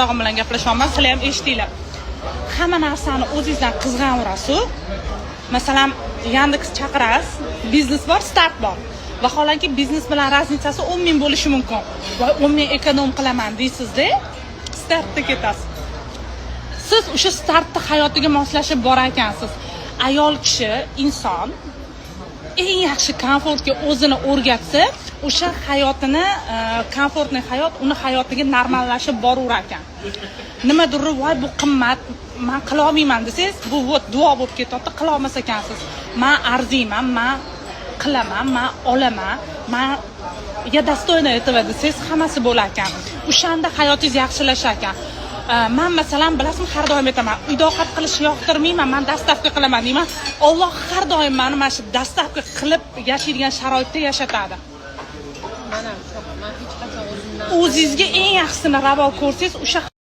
Tog'im bilan gaplashyapman, sizlar ham eshitinglar. Hamma narsani o'zingizdan qizg'anaverasiz. Masalan, Yandex chaqirasiz, biznes bor, start bor. Vaholanki biznes bilan razницasi 10 ming bo'lishi mumkin. Va 10 ming ekonom qilaman deysiz-da, startda ketasiz. Siz o'sha startda hayotiga moslashib borar ekansiz. Ayol kishi, inson eng yaxshi komfortga o'zini o'rgatsa, o'sha hayotini, komfortli hayot uni hayotiga normallashib boraverar ekan. Nimadir, voy bu qimmat, men qila olmayman desangiz, bu duo bo'lib ketadi, qila olmas ekansiz. Men arziyman, men qilaman, men olaman, men ya dostoyna этого desangiz, hammasi bo'lar ekan. O'shanda hayotingiz yaxshilashar ekan. Men masalan, bilasizmi, har doim aytaman, uyda ovqat qilishni yoqtirmayman, men dastavka qilaman deyman. Alloh har doim meni mana shu dastavka qilib yashaydigan sharoitda yashatadi. Men hech qachon o'zimdan O'zingizga eng yaxshisini ravo ko'rsangiz, o'sha